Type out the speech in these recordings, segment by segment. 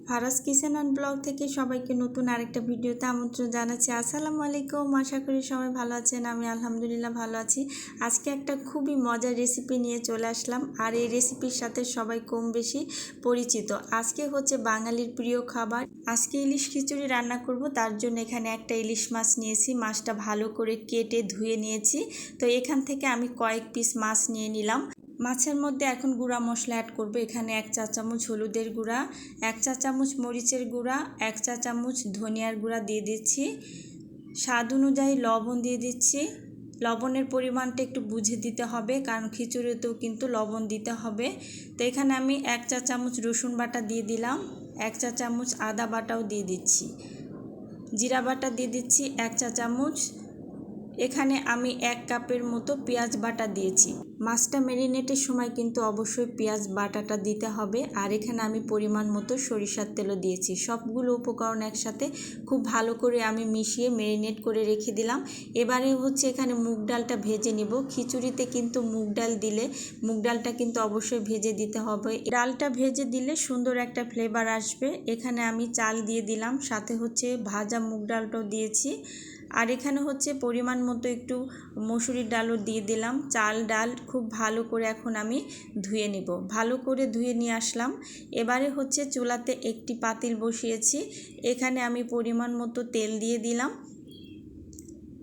Faraz kitchen and blog থেকে সবাইকে নতুন আরেকটা ভিডিওতে আমন্ত্রণ জানাচ্ছি। আসসালামু আলাইকুম, আশা করি সবাই ভালো আছেন। আমি আলহামদুলিল্লাহ ভালো আছি। আজকে একটা খুবই মজার রেসিপি নিয়ে চলে আসলাম, আর এই রেসিপির সাথে সবাই কম বেশি পরিচিত। আজকে হচ্ছে বাঙালির প্রিয় খাবার। আজকে ইলিশ খিচুড়ি রান্না করব, তার জন্য এখানে একটা ইলিশ মাছ নিয়েছি। মাছটা ভালো করে কেটে ধুয়ে নিয়েছি। তো এখান থেকে আমি কয়েক পিস মাছ নিয়ে নিলাম। মাছের মধ্যে এখন গুঁড়া মশলা অ্যাড করব। এখানে 1 চা চামচ হলুদের গুঁড়া, 1 চা চামচ মরিচের গুঁড়া, 1 চা চামচ ধনিয়ার গুঁড়া দিয়ে দিচ্ছি। স্বাদ অনুযায়ী লবণ দিয়ে দিচ্ছি। লবণের পরিমাণটা একটু বুঝে দিতে হবে, কারণ খিচুড়িতেও কিন্তু লবণ দিতে হবে। তো এখানে আমি 1 চা চামচ রসুন বাটা দিয়ে দিলাম, 1 চা চামচ আদা বাটাও দিয়ে দিচ্ছি, জিরা বাটা দিয়ে দিচ্ছি 1 চা চামচ। এখানে আমি 1 কাপের মতো পেঁয়াজ বাটা দিয়েছি। মাছটা ম্যারিনেটের সময় কিন্তু অবশ্যই পেঁয়াজ বাটাটা দিতে হবে। আর এখানে আমি পরিমাণ মতো সরিষার তেলও দিয়েছি। সবগুলো উপকরণ একসাথে খুব ভালো করে আমি মিশিয়ে ম্যারিনেট করে রেখে দিলাম। এবারে হচ্ছে এখানে মুগ ডালটা ভেজে নিব। খিচুড়িতে কিন্তু মুগ ডাল দিলে মুগ ডালটা কিন্তু অবশ্যই ভেজে দিতে হবে। ডালটা ভেজে দিলে সুন্দর একটা ফ্লেভার আসবে। এখানে আমি চাল দিয়ে দিলাম, সাথে হচ্ছে ভাজা মুগ ডালটাও দিয়েছি। আর এখানে হচ্ছে পরিমাণ মতো একটু মসুরির ডালও দিয়ে দিলাম। চাল ডাল খুব ভালো করে এখন আমি ধুয়ে নেব। ভালো করে ধুয়ে নিয়ে আসলাম। এবারে হচ্ছে চুলাতে একটি পাতিল বসিয়েছি। এখানে আমি পরিমাণ মতো তেল দিয়ে দিলাম।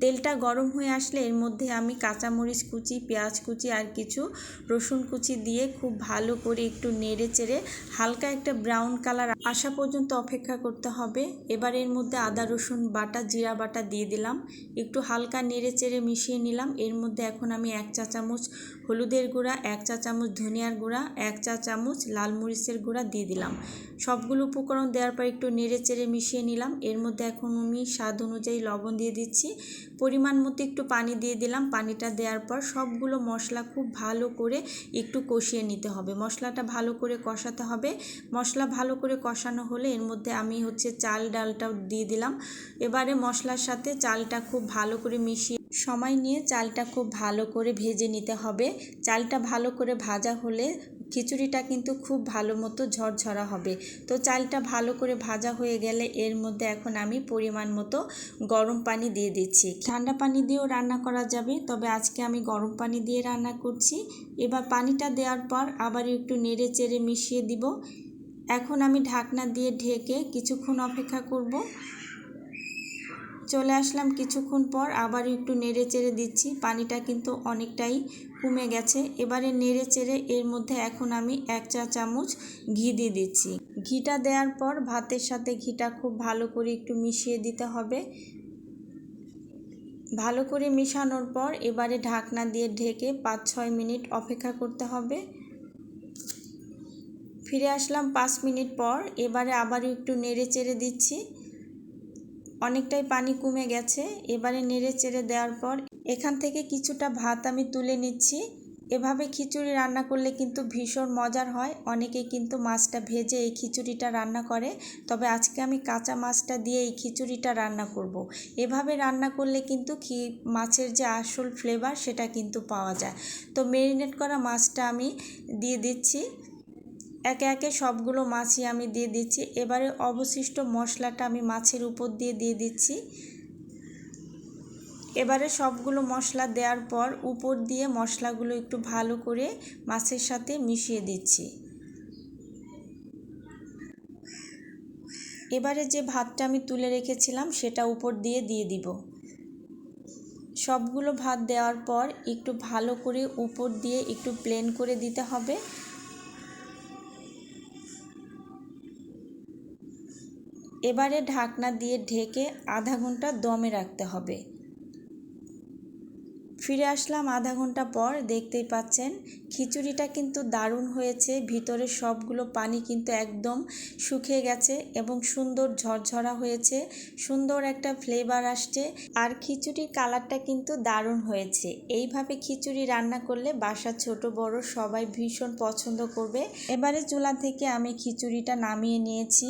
তেলটা গরম হয়ে আসলে এর মধ্যে আমি কাঁচামরিচ কুচি, পেঁয়াজ কুচি আর কিছু রসুন কুচি দিয়ে খুব ভালো করে একটু নেড়ে চেড়ে হালকা একটা ব্রাউন কালার আসা পর্যন্ত অপেক্ষা করতে হবে। এবার এর মধ্যে আদা রসুন বাটা, জিরা বাটা দিয়ে দিলাম। একটু হালকা নেড়ে চেড়ে মিশিয়ে নিলাম। এর মধ্যে এখন আমি 1 চা চামচ হলুদের গুঁড়া, 1 চা চামচ ধনিয়ার গুঁড়া, 1 চা চামচ লাল মরিচের গুঁড়া দিয়ে দিলাম। সবগুলো উপকরণ দেওয়ার পর একটু নেড়ে চেড়ে মিশিয়ে নিলাম। এর মধ্যে এখন আমি স্বাদ অনুযায়ী লবণ দিয়ে দিচ্ছি। পরিমাণ মতো একটু পানি দিয়ে দিলাম। পানিটা দেওয়ার পর সবগুলো মশলা খুব ভালো করে একটু কষিয়ে নিতে হবে। মশলাটা ভালো করে কষাতে হবে। মশলা ভালো করে কষানো হলে এর মধ্যে আমি হচ্ছে চাল ডালটাও দিয়ে দিলাম। এবারে মশলার সাথে চালটা খুব ভালো করে মিশিয়ে সময় নিয়ে চালটা খুব ভালো করে ভেজে নিতে হবে। চালটা ভালো করে ভাজা হলে খিচুড়িটা কিন্তু খুব ভালো মতো ঝরঝরা হবে। তো চালটা ভালো করে ভাজা হয়ে গেলে এর মধ্যে এখন আমি পরিমাণ মতো গরম পানি দিয়ে দিচ্ছি। ঠান্ডা পানি দিয়েও রান্না করা যাবে, তবে আজকে আমি গরম পানি দিয়ে রান্না করছি। এবার পানিটা দেওয়ার পর আবার একটু নেড়ে চেড়ে মিশিয়ে দিব। এখন আমি ঢাকনা দিয়ে ঢেকে কিছুক্ষণ অপেক্ষা করব। চলে আসলাম কিছুক্ষণ পর, আবার একটু নেড়ে চেড়ে দিচ্ছি। পানিটা কিন্তু অনেকটাই কমে গেছে। এবারে নেড়ে চেড়ে এর মধ্যে এখন আমি 1 চা চামচ ঘি দিয়ে দিচ্ছি। ঘিটা দেওয়ার পর ভাতের সাথে ঘিটা খুব ভালো করে একটু মিশিয়ে দিতে হবে। ভালো করে মেশানোর পর এবারে ঢাকনা দিয়ে ঢেকে 5-6 মিনিট অপেক্ষা করতে হবে। ফিরে আসলাম 5 মিনিট পর। এবারে আবারও একটু নেড়ে চেড়ে দিচ্ছি। অনেকটাই পানি কমে গেছে। এবারে নেড়ে চেড়ে দেওয়ার পর এখান থেকে কিছুটা ভাত আমি তুলে নিচ্ছি। এভাবে খিচুড়ি রান্না করলে কিন্তু ভীষণ মজার হয়। অনেকেই কিন্তু মাছটা ভেজে এই খিচুড়িটা রান্না করে, তবে আজকে আমি কাঁচা মাছটা দিয়ে এই খিচুড়িটা রান্না করব। এভাবে রান্না করলে কিন্তু মাছের যে আসল ফ্লেভার সেটা কিন্তু পাওয়া যায়। তো ম্যারিনেট করা মাছটা আমি দিয়ে দিচ্ছি। একে একে সবগুলো মাছই আমি দিয়ে দিচ্ছি। এবারে অবশিষ্ট মশলাটা আমি মাছের উপর দিয়ে দিচ্ছি। এবারে সবগুলো মশলা দেওয়ার পর উপর দিয়ে মশলাগুলো একটু ভালো করে মাছের সাথে মিশিয়ে দিচ্ছি। এবারে যে ভাতটা আমি তুলে রেখেছিলাম সেটা উপর দিয়ে দিব। সবগুলো ভাত দেওয়ার পর একটু ভালো করে উপর দিয়ে একটু প্লেন করে দিতে হবে। এবারে ঢাকনা দিয়ে ঢেকে আধা ঘন্টা দমে রাখতে হবে। ফিরে আসলাম আধা ঘন্টা পর। দেখতেই পাচ্ছেন খিচুড়িটা কিন্তু দারুণ হয়েছে। ভিতরে সবগুলো পানি কিন্তু একদম শুকিয়ে গেছে এবং সুন্দর ঝরঝরা হয়েছে। সুন্দর একটা ফ্লেভার আসছে। আর খিচুড়ির কালারটা কিন্তু দারুণ হয়েছে। এইভাবে খিচুড়ি রান্না করলে বাসার ছোট বড় সবাই ভীষণ পছন্দ করবে। এবারে চুলা থেকে আমি খিচুড়িটা নামিয়ে নিয়েছি।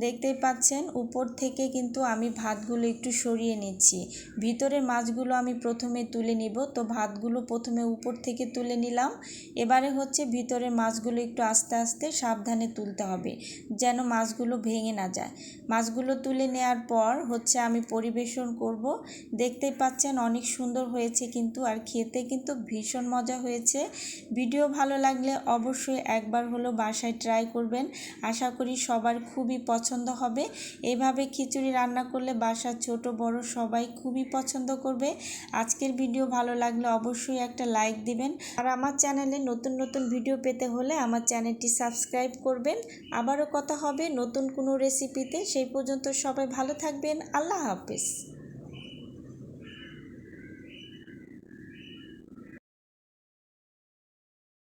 দেখতেই পাচ্ছেন উপর থেকে কিন্তু আমি ভাতগুলো একটু সরিয়ে নিচ্ছি। ভিতরের মাছগুলো আমি প্রথমে তুলে নিব, তো ভাতগুলো প্রথমে উপর থেকে তুলে নিলাম। এবারে হচ্ছে ভিতরের মাছগুলো একটু আস্তে আস্তে সাবধানে তুলতে হবে, যেন মাছগুলো ভেঙে না যায়। মাছগুলো তুলে নেওয়ার পর হচ্ছে আমি পরিবেশন করব। দেখতেই পাচ্ছেন অনেক সুন্দর হয়েছে কিন্তু, আর খেতে কিন্তু ভীষণ মজা হয়েছে। ভিডিও ভালো লাগলে অবশ্যই একবার হলো বাসায় ট্রাই করবেন। আশা করি সবার খুবই পছন্দ হবে। এইভাবে খিচুড়ি রান্না করলে বাসার ছোট বড় সবাই খুবই পছন্দ করবে। আজকের ভিডিও ভালো লাগলে অবশ্যই একটা লাইক দিবেন, আর আমার চ্যানেলে নতুন নতুন ভিডিও পেতে হলে আমার চ্যানেলটি সাবস্ক্রাইব করবেন। আবারও কথা হবে নতুন কোনো রেসিপিতে। সেই পর্যন্ত সবাই ভালো থাকবেন। আল্লাহ হাফেজ।